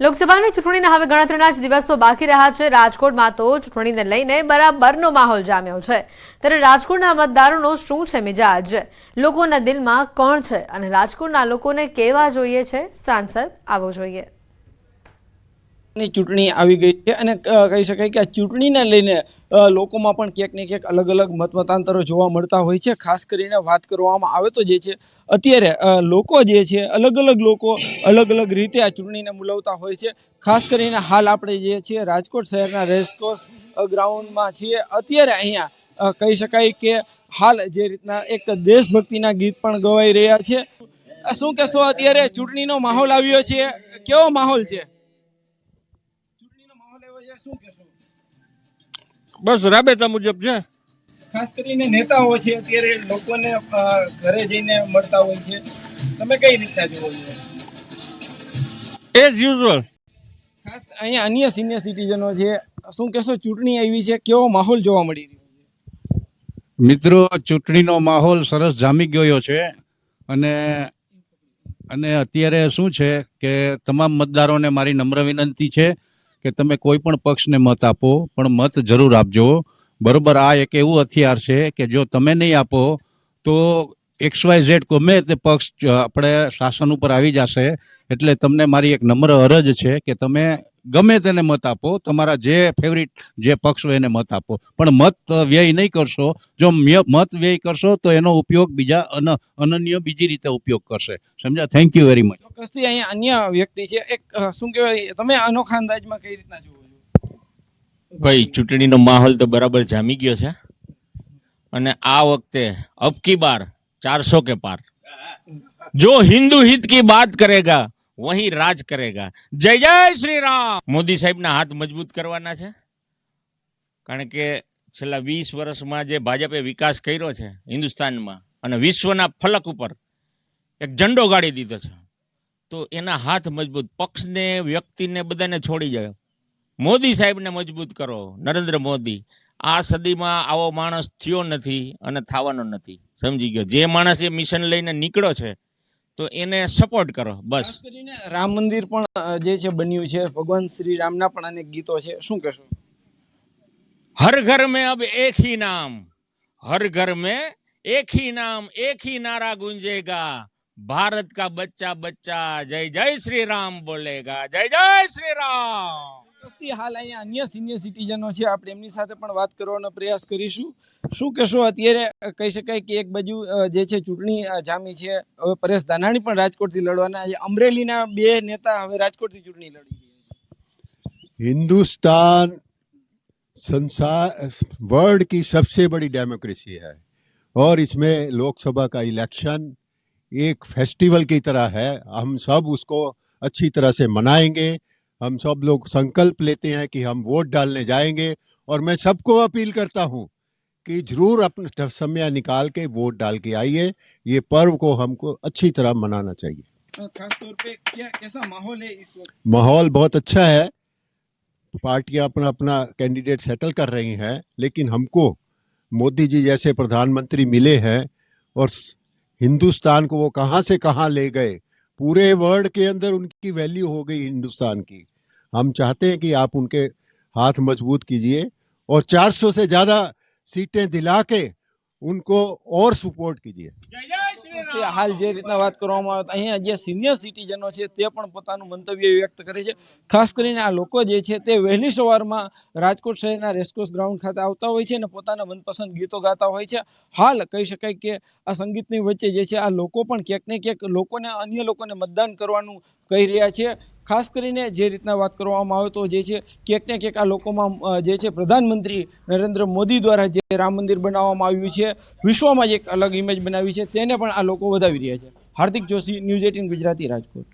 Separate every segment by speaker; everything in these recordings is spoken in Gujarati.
Speaker 1: લોકસભાની ચૂંટણીના હવે ગણતરીના જ દિવસો બાકી રહ્યા છે। રાજકોટમાં તો ચૂંટણીને લઈને બરાબરનો માહોલ જામ્યો છે। ત્યારે રાજકોટના મતદારોનો શું છે મિજાજ, લોકોના દિલમાં કોણ છે અને રાજકોટના લોકોને કેવા જોઈએ છે સાંસદ, આવો જોઈએ।
Speaker 2: ચૂંટણી આવી ગઈ છે અને કહી શકાય કે આ ચૂંટણીને લઈને લોકોમાં પણ ક્યાંક ને ક્યાંક અલગ અલગ મતમતાંતરો જોવા મળતા હોય છે। ખાસ કરીને વાત કરવામાં આવે તો જે છે અત્યારે લોકો જે છે અલગ અલગ રીતે આ ચૂંટણીને મૂલવતા હોય છે। ખાસ કરીને હાલ આપણે જે છીએ રાજકોટ શહેરના રેસકોર્સ ગ્રાઉન્ડમાં છીએ। અત્યારે અહીંયા કહી શકાય કે હાલ જે રીતના એક દેશભક્તિના ગીત પણ ગવાઈ રહ્યા છે। શું કહેશો, અત્યારે ચૂંટણીનો માહોલ આવ્યો છે, કેવો માહોલ છે?
Speaker 3: બસ રાબેતા મુજબ છે।
Speaker 2: ખાસ કરીને નેતાઓ છે અત્યારે લોકોને ઘરે જઈને મળતા હોય છે, તમે કઈ રીતના જોવો છો?
Speaker 3: As usual.
Speaker 2: ખાસ અહીંયા અન્ય સિનિયર સિટીઝનો છે, શું કહેશો, ચૂંટણી આવી છે, કેવો માહોલ જોવા મળી રહ્યો છે?
Speaker 4: મિત્રો, ચૂંટણીનો માહોલ સરસ જામી ગયો છે અને અત્યારે શું છે કે તમામ મતદારોને મારી નમ્ર વિનંતી છે કે તમે કોઈ પણ પક્ષને મત આપો, પણ મત જરૂર આપજો, બરોબર। આ એક એવું હથિયાર છે કે જો તમે નહીં આપો તો XYZ ગમે તે પક્ષ આપણે શાસન ઉપર આવી જશે। એટલે તમને મારી એક નમ્ર અરજ છે કે તમે ગમે તેને મત આપો, તમારા જે ફેવરિટ જે પક્ષ હોય એને મત આપો, પણ મત વ્યય નહીં કરશો। જો મત વ્યય કરશો તો એનો ઉપયોગ બીજા અનન્ય બીજી રીતે ઉપયોગ કરશે, સમજ્યા? Thank you very much.
Speaker 2: ચોક્કસથી અહીંયા અન્ય વ્યક્તિ છે, એક શું કહેવાય, તમે અનોખા અંદાજમાં કઈ રીતના જોવો છો?
Speaker 5: ભાઈ, ચૂંટણીનો માહોલ તો બરાબર જામી ગયો છે અને આ વખતે અબ કી બાર 400 के पार। जो हिंदू हित की बात करेगा वही राज करेगा। जय जय श्री राम। મોદી સાહેબના હાથ મજબૂત કરવાના છે, કારણ કે છેલ્લા 20 વર્ષમાં જે ભાજપે વિકાસ કર્યો છે હિન્દુસ્તાનમાં અને વિશ્વના ફલક ઉપર એક ઝંડો ગાડી દીધો છે, તો એના હાથ મજબૂત, પક્ષને વ્યક્તિને બધાને છોડી જાય, મોદી સાહેબને મજબૂત કરો। નરેન્દ્ર મોદી આ સદીમાં આવો માણસ થયો નથી અને થવાનો નથી, સમજી ગયો। જે માણસ એ મિશન લઈને નીકળ્યો છે તો એને સપોર્ટ કરો, બસ।
Speaker 2: ખાસ કરીને રામ મંદિર પણ જે છે બન્યું છે, ભગવાન શ્રી રામના પણ અનેક ગીતો છે, શું કહેશો?
Speaker 5: हर घर में अब एक ही नाम, हर घर में एक ही नाम, एक ही नारा गूंजेगा, भारत का बच्चा बच्चा जय जय श्री राम बोलेगा। जय जय श्री राम।
Speaker 2: હાલ અહીંયા અન્ય સિનિયર સિટીઝનો છે, આપણે એમની સાથે પણ વાત કરવાનો પ્રયાસ કરીશું। શું કહેશો, અત્યારે કહી શકાય કે એક બાજુ જે છે ચૂંટણી જામી છે, હવે પરેશ ધાનાણી પણ રાજકોટથી લડવાના છે, અમરેલીના બે નેતા હવે રાજકોટથી ચૂંટણી લડી રહ્યા છે।
Speaker 6: हिंदुस्तान संसार वर्ल्ड की सबसे बड़ी डेमोक्रेसी है और इसमें लोकसभा का इलेक्शन एक फेस्टिवल की तरह है। हम सब उसको अच्छी तरह से मनाएंगे। हम सब लोग संकल्प लेते हैं कि हम वोट डालने जाएंगे और मैं सबको अपील करता हूं कि जरूर अपना समय निकाल के वोट डाल के आइए। ये पर्व को हमको अच्छी तरह मनाना चाहिए।
Speaker 2: खास तौर पे कैसा माहौल है इस वक्त?
Speaker 6: माहौल बहुत अच्छा है, पार्टियां अपना अपना कैंडिडेट सेटल कर रही हैं, लेकिन हमको मोदी जी जैसे प्रधानमंत्री मिले हैं और हिंदुस्तान को वो कहाँ से कहाँ ले गए, पूरे वर्ल्ड के अंदर उनकी वैल्यू हो गई हिंदुस्तान की। हम चाहते हैं कि आप उनके हाथ मजबूत कीजिए और 400 से ज़्यादा सीटें दिला के उनको और सपोर्ट कीजिए।
Speaker 2: હાલ જે રીતના વાત કરવામાં આવે, અહીંયા જે સિનિયર સિટીઝનો છે તે પણ પોતાનું મંતવ્ય વ્યક્ત કરે છે। ખાસ કરીને આ લોકો જે છે તે વહેલી સવારમાં રાજકોટ શહેરના રેસકોર્સ ગ્રાઉન્ડ ખાતે આવતા હોય છે અને પોતાના મનપસંદ ગીતો ગાતા હોય છે। હાલ કહી શકાય કે આ સંગીતની વચ્ચે જે છે આ લોકો પણ ક્યાંક ને ક્યાંક લોકોને, અન્ય લોકોને મતદાન કરવાનું કહી રહ્યા છે। ખાસ કરીને જે રીતના વાત કરવામાં આવે તો જે છે ક્યાંક ને ક્યાંક આ લોકોમાં જે છે પ્રધાનમંત્રી નરેન્દ્ર મોદી દ્વારા જે રામ મંદિર બનાવવામાં આવ્યું છે, વિશ્વમાં જ એક અલગ ઇમેજ બનાવી છે, તેને પણ આ લોકો વધાવી રહ્યા છે। હાર્દિક જોશી, ન્યૂઝ 18 ગુજરાતી, રાજકોટ।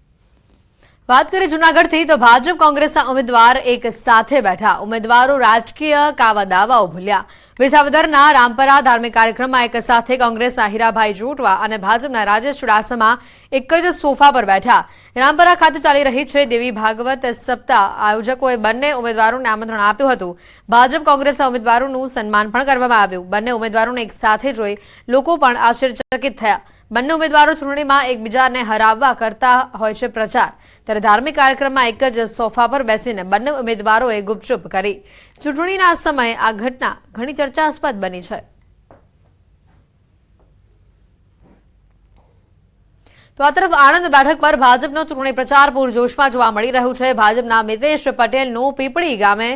Speaker 1: વાત કરીએ જૂનાગઢથી તો ભાજપ કોંગ્રેસના ઉમેદવાર એક સાથે બેઠા, ઉમેદવારો રાજકીય કાવા દાવાઓ ભૂલ્યા। વિસાવદરના રામપરા ધાર્મિક કાર્યક્રમમાં એક સાથે કોંગ્રેસના હીરાભાઈ જોટવા અને ભાજપના રાજેશ ચુડાસમા એક જ સોફા પર બેઠા। રામપરા ખાતે ચાલી રહી છે દેવી ભાગવત સપ્તાહ, આયોજકોએ બંને ઉમેદવારોને આમંત્રણ આપ્યું હતું। ભાજપ કોંગ્રેસના ઉમેદવારોનું સન્માન પણ કરવામાં આવ્યું। બંને ઉમેદવારોને એક સાથે જોઈ લોકો પણ આશ્ચર્યચકિત થયા। બંને ઉમેદવારો ચૂંટણીમાં એકબીજાને હરાવવા કરતા હોય છે પ્રચાર, ત્યારે ધાર્મિક કાર્યક્રમમાં એક જ સોફા પર બેસીને બંને ઉમેદવારોએ ગુપચુપ કરી ચૂંટણીના સમયે આ ઘટના ઘણી ચર્ચાસ્પદ બની છે. તો આ તરફ આણંદ બેઠક પર ભાજપનો ચૂંટણી પ્રચાર પૂરજોશમાં જોવા મળી રહ્યું છે. ભાજપના મિતેશ પટેલનું પીપળી ગામે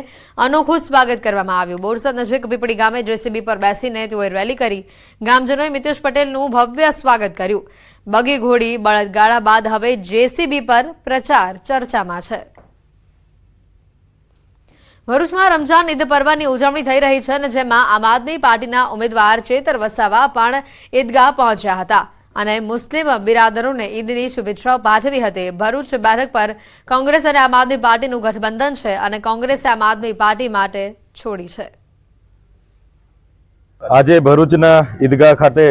Speaker 1: અનોખું સ્વાગત કરવામાં આવ્યું. બોરસદ નજીક પીપળી ગામે જેસીબી પર બેસીને તેઓએ રેલી કરી ગામજનોએ મિતેશ પટેલનું ભવ્ય સ્વાગત કર્યું. બગી ઘોડી બળદગાડા બાદ હવે જેસીબી પર પ્રચાર ચર્ચામાં છે. ભરૂચમાં રમઝાન ઈદ પર્વની ઉજવણી થઈ રહી છે અને જેમાં આમ આદમી પાર્ટીના ઉમેદવાર ચેતર વસાવા પણ ઈદગાહ પહોંચ્યા હતા અને મુસ્લિમ બિરાદરોને ઈદની શુભેચ્છાઓ પાઠવી હતી. ભરૂચ બેઠક પર કોંગ્રેસ અને આમ આદમી પાર્ટીનું ગઠબંધન છે અને કોંગ્રેસે આમ આદમી પાર્ટી માટે છોડી છે.
Speaker 7: આજે ભરૂચના ઈદગાહ ખાતે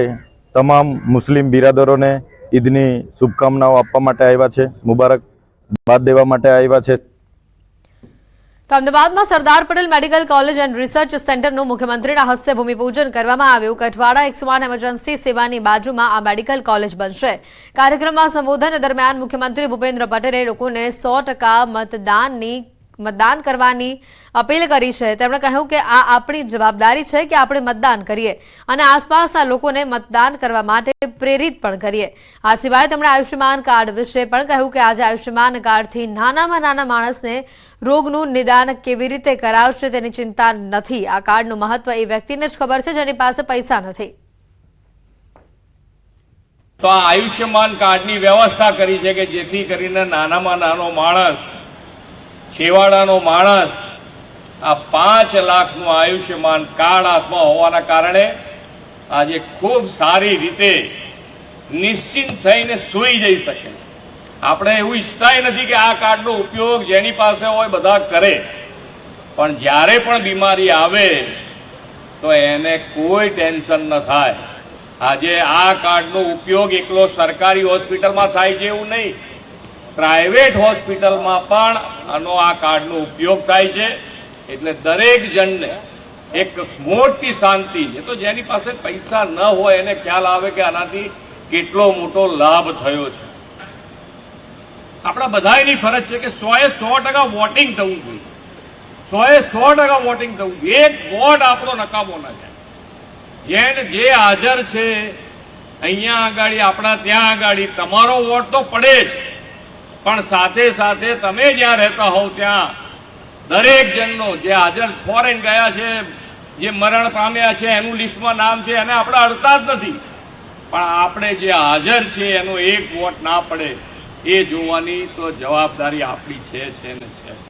Speaker 7: તમામ મુસ્લિમ બિરાદરોને ઈદની શુભકામનાઓ આપવા માટે આવ્યા છે, મુબારકબાદ દેવા માટે આવ્યા છે.
Speaker 1: તો અમદાવાદમાં Sardar Patel medical college and research સેન્ટરનું મુખ્યમંત્રીના હસ્તે ભૂમિપૂજન કરવામાં આવ્યું. કઠવાડા 108 એમરજન્સી સેવાની બાજુમાં આ મેડિકલ કોલેજ બનશે. કાર્યક્રમમાં સંબોધન દરમિયાન મુખ્યમંત્રી ભૂપેન્દ્ર પટેલે લોકોને 100% મતદાન કરવાની અપીલ કરી છે. તેમણે કહ્યું કે આ આપણી જવાબદારી છે કે આપણે મતદાન કરીએ અને આસપાસના લોકોને મતદાન કરવા માટે પ્રેરિત પણ કરીએ. આ સિવાય તેમણે આયુષ્યમાન કાર્ડ વિશે પણ કહ્યું કે આજે આયુષ્યમાન કાર્ડથી નાનામાં નાના માણસને રોગનું નિદાન કેવી રીતે કરાવશે તેની ચિંતા નથી. આ કાર્ડનું મહત્વ એ વ્યક્તિને જ ખબર છે જેની પાસે પૈસા નથી.
Speaker 8: તો આ આયુષ્યમાન કાર્ડની વ્યવસ્થા કરી છે કે જેથી કરીને નાનામાં નાનો માણસ, છેવાડાનો માણસ આ 5 લાખનું આયુષ્યમાન કાર્ડ હાથમાં હોવાના કારણે આજે ખૂબ સારી રીતે નિશ્ચિંત થઈને સૂઈ જઈ શકે છે. આપણે એવું ઈચ્છતા નથી કે આ કાર્ડનો ઉપયોગ જેની પાસે હોય બધા કરે, પણ જ્યારે પણ બીમારી આવે તો એને કોઈ ટેન્શન ન થાય. આજે આ કાર્ડનો ઉપયોગ એકલો સરકારી હોસ્પિટલમાં થાય છે એવું નહીં, પ્રાઇવેટ હોસ્પિટલમાં પણ આનો આ કાર્ડનો ઉપયોગ થાય છે. એટલે દરેક જણને એક મોટી શાંતિ છે. તો જેની પાસે પૈસા ન હોય એને ખ્યાલ આવે કે આનાથી કેટલો મોટો લાભ થયો છે. આપણા બધાની ફરજ છે કે 100% વોટિંગ થવું જોઈએ. 100% વોટિંગ થવું જોઈએ. એક વોટ આપણો નકામો ના જાય. જે હાજર છે અહીંયા આગળ, આપણા ત્યાં આગળ તમારો વોટ તો પડે જ, પણ સાથે સાથે તમે જ્યાં રહેતા હોવ ત્યાં દરેક જણનો, જે હાજર ફોરેન ગયા છે, જે મરણ પામ્યા છે એનું લિસ્ટમાં નામ છે, એને આપણે અડતા જ નથી, પણ આપણે જે હાજર છે એનો એક વોટ ના પડે એ જોવાની તો જવાબદારી આપણી છે ને છે.